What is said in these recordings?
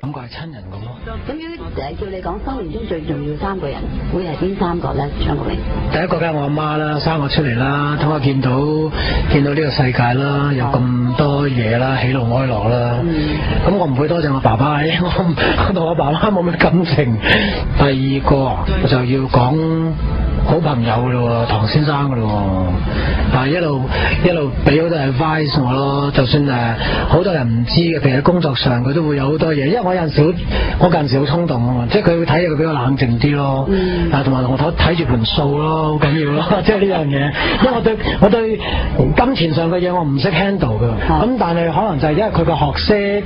感覺係親人咁咯。咁如果叫你講生命中最重要3個人，會係邊3個咧？張國榮。第一個梗係我阿媽啦，生我出嚟啦，等我見到呢個世界啦，有咁多嘢啦，喜怒哀樂啦。咁我唔會多謝我爸爸，我同我爸爸冇咩感情。第二個就要講好朋友咯，唐先生噶咯，但係一路俾好多 advice 我咯，就算好多人唔知嘅，譬如喺工作上佢都會有好多嘢，因為我有陣時好衝動啊嘛，即係佢會睇嘢佢比較冷靜啲咯，同埋我睇住盤數咯，好緊要咯，即係呢樣嘢，因為我對金錢上嘅嘢我唔識 handle 㗎，咁但係可能就係因為佢個學識，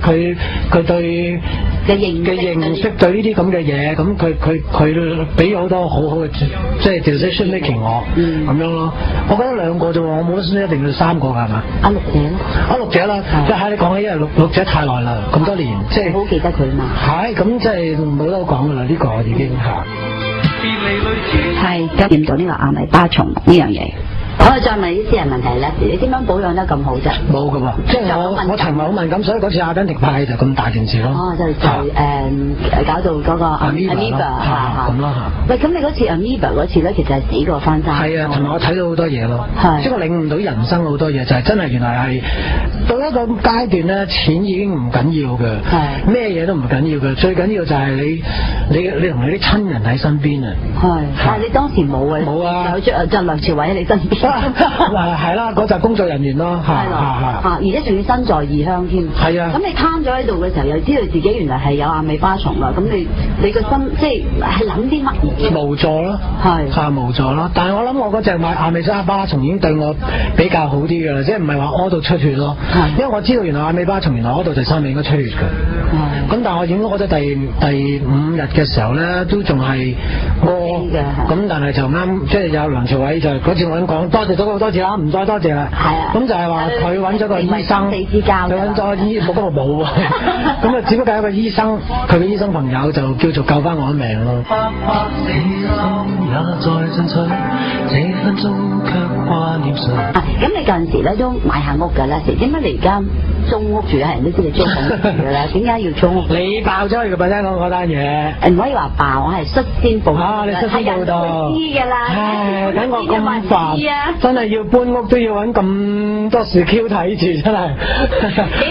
佢對嘅認識對呢啲咁嘅嘢，咁佢俾好多好好嘅即係 decision making 我咁樣咯。我覺得2個啫喎，我冇得一定要3個㗎係嘛？阿陸姐啦，即係你講起因為陸姐太耐啦，咁多年即係好記得佢嘛。係咁即係冇得講㗎啦，呢個已經係驗到呢個阿米巴蟲呢樣嘢。我再問啲私人問題咧，你點樣保養得咁好啫？冇㗎喎，即係我腸胃好敏感，所以嗰次阿根廷拍戲就咁大件事咯。哦，就搞到嗰個 Amoeba 咁咯嚇。喂，咁你嗰次 Amoeba 嗰次咧，其實係死過翻生。係啊，同埋我睇到好多嘢咯，即係我領悟到人生好多嘢，就係真係原來係到一個階段咧，錢已經唔緊要嘅，咩嘢都唔緊要嘅，最緊要就係你同你啲親人喺身邊啊。係，但係你當時冇啊？冇啊，有就梁朝偉喺你身邊。係啦，嗰就工作人員咯，而且仲要身在異鄉添。係啊。咁你攤咗喺度嘅時候，又知道自己原來係有阿米巴蟲啦，咁你個心即係諗啲乜嘢？無助咯，無助咯。但係我諗我嗰隻阿米巴蟲已經對我比較好啲㗎啦，即係唔係話屙到出血咯。因為我知道原來阿米巴蟲原來屙到第3日應該出血㗎。咁但係我影咗嗰隻第5日嘅時候咧，都仲係屙嘅。咁但係就啱，即係有梁朝偉就嗰次我已經講。多謝咗好多次啦，唔再多謝啦。係啊。咁就係話佢揾咗個醫生，佢揾咗個冇啊。咁啊，只不過係一個醫生，佢嘅醫生朋友就叫做救翻我一命咯。咁你嗰陣時咧都買下屋㗎啦，點解你而家租屋住啊？人都知你租緊屋住㗎啦，點解要租屋？你爆咗佢嘅把聲講嗰單嘢。唔可以話爆，我係率先報道。你率先報道。知㗎啦。唉，等我咁煩，真係要搬屋都要揾咁多樹 Q 睇住，真係。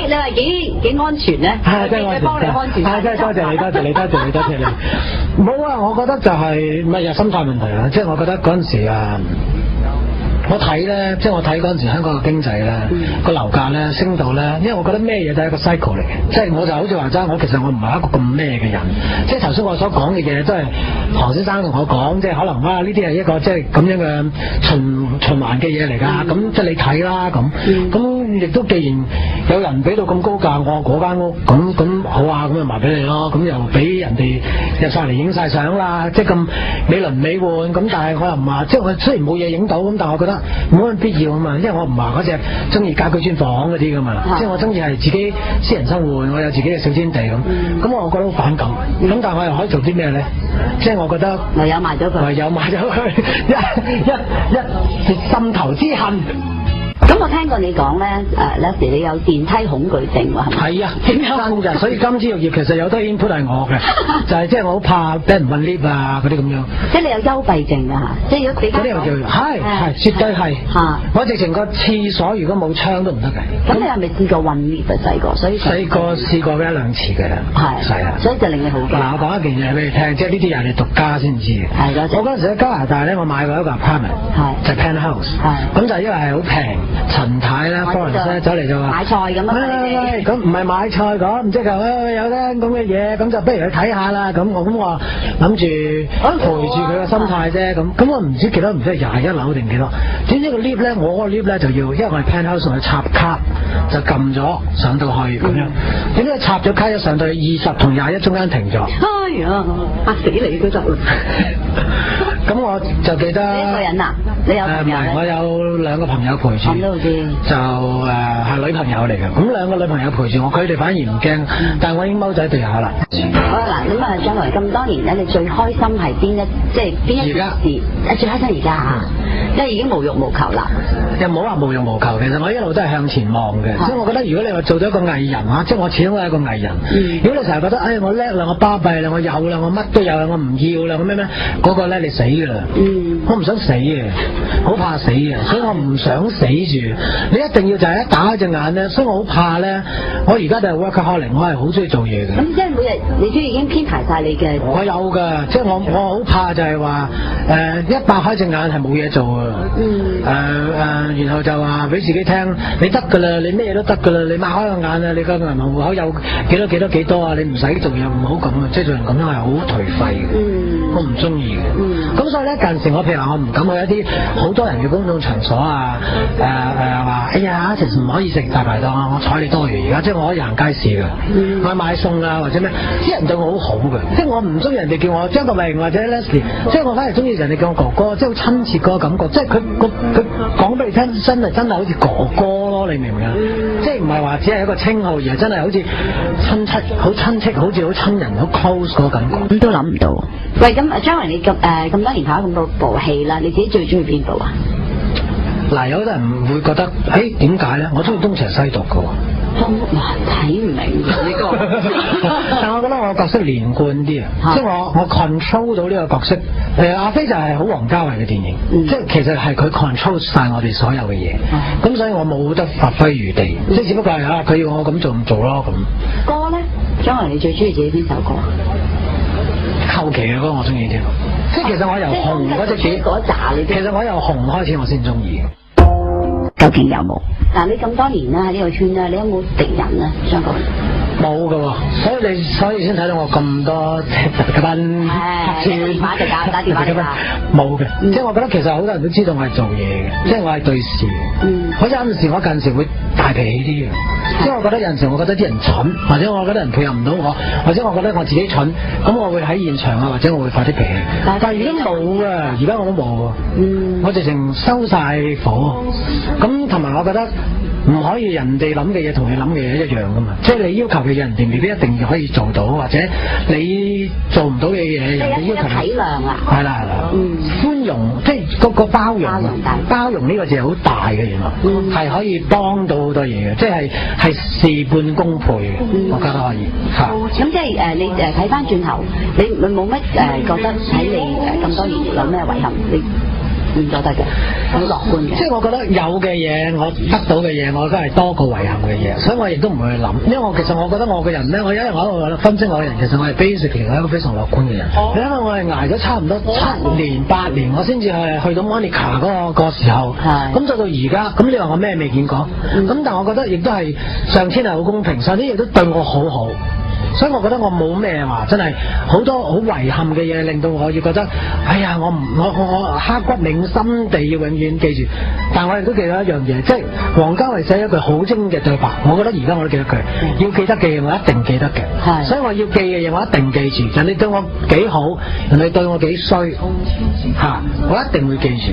你話幾安全咧？係真係安全。幫你安全。係真係多謝你。冇啊，我覺得就係咪又心態問題啦？即係我覺得嗰陣時啊。我睇咧，即係我睇嗰陣時香港嘅經濟咧，個樓價咧升到咧，因為我覺得咩嘢都係一個 cycle 嚟嘅，即係我就好似話齋，其實我唔係一個咁咩嘅人，即係頭先我所講嘅嘢都係唐先生同我講，即係可能呢啲係一個即係咁樣嘅循環嘅嘢嚟㗎，咁即係你睇啦咁亦都既然有人俾到咁高價，我嗰間屋咁好啊，咁就賣俾你咯，咁又俾人哋入晒嚟影晒相啦，即係咁美輪美奐，咁但係我又唔話，即係我雖然冇嘢影到，咁但係我覺得冇乜必要啊嘛，因為我唔係嗰隻中意家居專房嗰啲㗎嘛，即係我中意係自己私人生活，我有自己嘅小天地咁，咁我覺得好反感，咁但係我又可以做啲咩咧？即係我覺得唯有賣咗佢，一心頭之恨。咁我聽過你講咧，有時你有電梯恐懼症喎，係咪？係啊，真㗎，所以金枝玉葉其實有得 input 係我嘅，就係即係我好怕俾人問 lift 啊嗰啲咁樣。即係你有幽閉症㗎嚇，即係如果俾嗰啲又叫係絕對係嚇。我直情個廁所如果冇窗都唔得嘅。咁你係咪試過混 lift 啊？細個，所以細個試過1-2次嘅啦。係啊，所以就令你好驚。嗱，我講一件嘢俾你聽，即係呢啲人係獨家先知嘅。係嗰陣。我嗰陣時喺加拿大咧，我買過一個 apartment，就 penthouse，咁就因為係好平。陳太咧 Florence 咧走嚟就話買菜咁啊！咁唔係買菜咁，即係話有單咁嘅嘢，咁就不如去睇下啦。咁我諗住陪住佢嘅心態啫。咁我唔知幾多，唔知係21樓定幾多。點知個 lift 咧，我個 lift 咧就要，因為我係 penthouse 去插卡，就撳咗上到去咁樣。點解插咗卡一上到去20同21中間停咗？哎呀，嚇死你都得啦！咁我就記得你一個人啊？你有朋友？我有2個朋友陪住。就係女朋友嚟嘅，咁2個女朋友陪住我，佢哋反而唔驚，但係我已經踎咗喺地下啦。好啦，嗱，咁將來咁多年咧，你最開心係邊一件事？最開心而家嚇。因為已經無欲無求啦。又冇話無欲無求，其實我一路都係向前望嘅。即係我覺得如果你話做咗一個藝人啊，即係我始終都係一個藝人。如果你成日覺得我叻啦，我巴閉啦，我有啦，我乜都有啦，我唔要啦，咁咩嗰個咧你死㗎啦。我唔想死嘅，好怕死嘅，所以我唔想死住。你一定要就係一打開隻眼咧，所以我好怕咧。我而家就係 workaholic， 我係好中意做嘢嘅。咁即係每日你都已經編排晒你嘅。我有㗎，即係我好怕就係話一擘開隻眼係冇嘢做啊。然後就話俾自己聽，你得㗎啦，你咩都得㗎啦，你擘開個眼啊，你個銀行戶口有幾多啊，你唔使做嘢，唔好咁啊，即係做人咁樣係好頹廢嘅。我唔中意嘅。咁所以咧，近時我譬如話我唔敢去一啲好多人嘅公眾場所啊，話哎呀，其實唔可以食大排檔啊，我睬你多餘而家，即係我可以行街市㗎，我買餸啊或者咩，啲人對我好好嘅，即係我唔中意人哋叫我張國榮或者 Leslie， 即係我反而中意人哋叫我哥哥，即係好親切嗰個感覺，即係佢講俾你聽，真係好似哥哥咯，你明唔明啊？即係唔係話只係一個稱號，而係真係好似親戚，好親戚，好似好親人，好 close 嗰個感覺。咁都諗唔到。喂，咁張榮你咁多年拍咗咁多部戲啦，你自己最中意邊部啊？嗱，有啲人會覺得，點解咧？我中意東邪西毒㗎喎。睇唔明呢個。但我覺得我角色連貫啲啊，即係我 control 到呢個角色。阿飛就係好王家衛嘅電影，即係其實係佢 control 晒我哋所有嘅嘢。咁所以我冇得發揮餘地，即係只不過係佢要我咁做唔做咯咁。歌咧，張榮你最中意自己邊首歌？後期嘅歌我中意啲，即係其實我由紅嗰隻碟嗰扎，其實我由紅開始我先中意。究竟有冇？嗱，你咁多年啦喺呢個圈咧，你有冇敵人咧？張國榮冇㗎喎，所以先睇到我咁多特登電話就打電話㗎啦。冇嘅，即係我覺得其實好多人都知道我係做嘢嘅，即係我係對事嘅。好似有陣時我近時會大脾氣啲嘅，即係我覺得有陣時我覺得啲人蠢，或者我覺得人配合唔到我，或者我覺得我自己蠢，咁我會喺現場啊，或者我會發啲脾氣。但係而家冇啊，而家我都冇。我直情收晒火。咁同埋我覺得唔可以人哋諗嘅嘢同你諗嘅嘢一樣噶嘛，即係你要求嘅嘢人哋未必一定可以做到，或者你做唔到嘅嘢人哋要求你。體諒啊！係啦，寬容，即係個包容啊！包容呢個字係好大嘅，原來係可以幫到好多嘢嘅，即係事半功倍嘅，我覺得可以嚇。咁即係你睇翻轉頭，你冇乜覺得喺你咁多年有咩遺憾？你唔覺得嘅，好樂觀嘅。即係我覺得有嘅嘢，我得到嘅嘢，我都係多過遺憾嘅嘢，所以我亦都唔會去諗。因為其實我覺得我個人咧，我因為我喺度分析我嘅人，其實我係 basically 係一個非常樂觀嘅人。因為我係捱咗差唔多7年8年，我先至去到 Monica 嗰個時候。咁到而家，咁你話我咩未見過？咁但係我覺得亦都係上天係好公平，上天亦都對我好好。所以我覺得我冇咩話真係好多好遺憾嘅嘢，令到我要覺得，哎呀，我刻骨銘心地要永遠記住。但我亦都記得一樣嘢，即係王家衛寫一句好精嘅對白，我覺得而家我都記得佢，要記得嘅嘢我一定記得嘅。所以我要記嘅嘢我一定記住。人哋對我幾好，人哋對我幾衰，我一定會記住。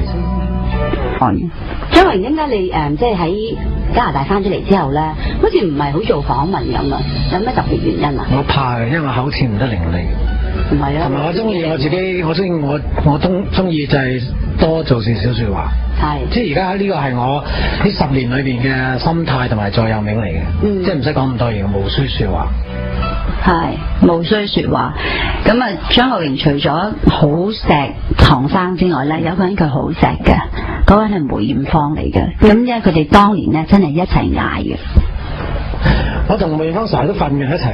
張榮，點解你即係喺加拿大翻咗嚟之後咧，好似唔係好做訪問咁啊？有咩特別原因啊？我怕嘅，因為我口齒唔得伶俐。唔係啊。同埋我中意我自己，我中意就係多做少少説話。係。即係而家呢個係我呢10年裏邊嘅心態同埋座右銘嚟嘅。即係唔使講咁多嘢，無需説話。係，無需説話。咁啊，張國榮除咗好錫唐生之外咧，有個人佢好錫嘅，嗰個人係梅艷芳嚟嘅。咁因為佢哋當年咧真係一齊嗌嘅。我同梅艷芳成日都瞓嘅一齊，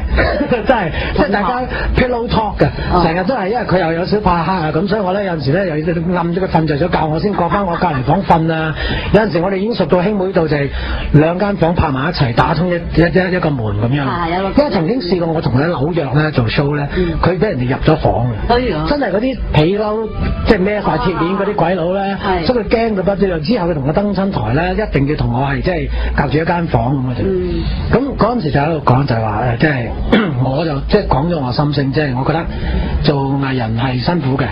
真係即係大家 pillow talk 嘅，成日都係因為佢又有小怕黑啊，咁所以我咧有陣時咧又要暗咗佢瞓着咗覺，我先過翻我隔離房瞓啊。有陣時我哋已經熟到兄妹度，就係2間房拍埋一齊，打通一個門咁樣。因為曾經試過我同佢喺紐約咧做 show 咧，佢俾人哋入咗房嘅，真係嗰啲皮褸即係孭塊鐵鏈嗰啲鬼佬咧，所以佢驚到不得了。之後佢同我登親台咧，一定要同我係即係隔住一間房咁嘅啫。咁嗰陣時就喺度講就係話即係我就即係講咗我心聲，即係我覺得做藝藝人係辛苦嘅，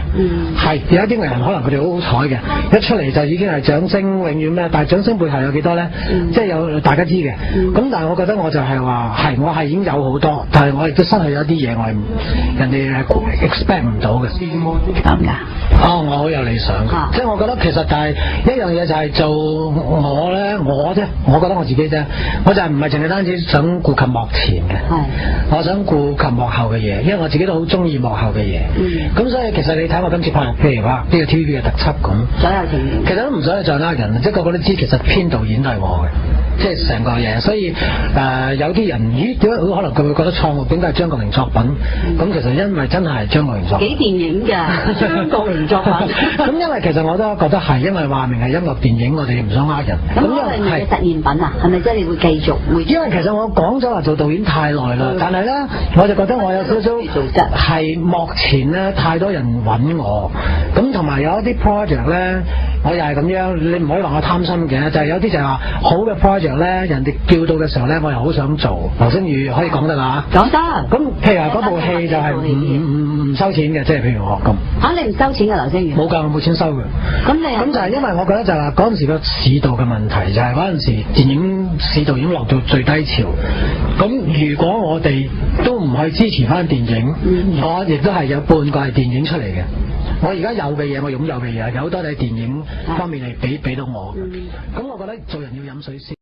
係有一啲藝人可能佢哋好好彩嘅，一出嚟就已經係掌聲永遠咩，但係掌聲背後有幾多咧？即係有大家知嘅。咁但係我覺得我就係話係我係已經有好多，但係我亦都失去咗一啲嘢，我係人哋係 expect 唔到嘅。咁㗎？哦，我好有理想，即係我覺得其實就係一樣嘢就係做我咧，我覺得我自己啫，我就係唔係淨係單止想顧及幕前嘅，我想顧及幕後嘅嘢，因為我自己都好中意幕後嘅嘢。咁所以其實你睇我今次拍，譬如話呢個 TVB 嘅特輯咁，所有情緣，其實都唔使再呃人，即係個個都知，其實編導演都係我嘅。即係成個嘢，所以有啲人咦點解可能佢會覺得錯誤點解係張國榮作品？咁其實因為真係張國榮作品。幾電影㗎張國榮作品。咁因為其實我都覺得係，因為話明係音樂電影，我哋唔想呃人。咁因為係實驗品啊，係咪即係你會繼續會？因為其實我講咗話做導演太耐啦，但係咧我就覺得我有少少係幕前咧太多人揾我，咁同埋有一啲 project 咧，我又係咁樣，你唔可以話我貪心嘅，就係有啲就係話好嘅 project。咧人哋叫到嘅時候咧，我又好想做。流星雨可以講得啦，講得。咁譬如話嗰部戲就係唔收錢嘅，即係譬如我咁。你唔收錢嘅流星雨？冇㗎，我冇錢收嘅。咁就係因為我覺得就係話嗰陣時個市道嘅問題，就係嗰陣時電影市道已經落到最低潮。咁如果我哋都唔去支持翻電影，我亦都係有半個係電影出嚟嘅。我而家有嘅嘢，我擁有嘅嘢，有好多喺電影方面嚟俾到我。咁我覺得做人要飲水先。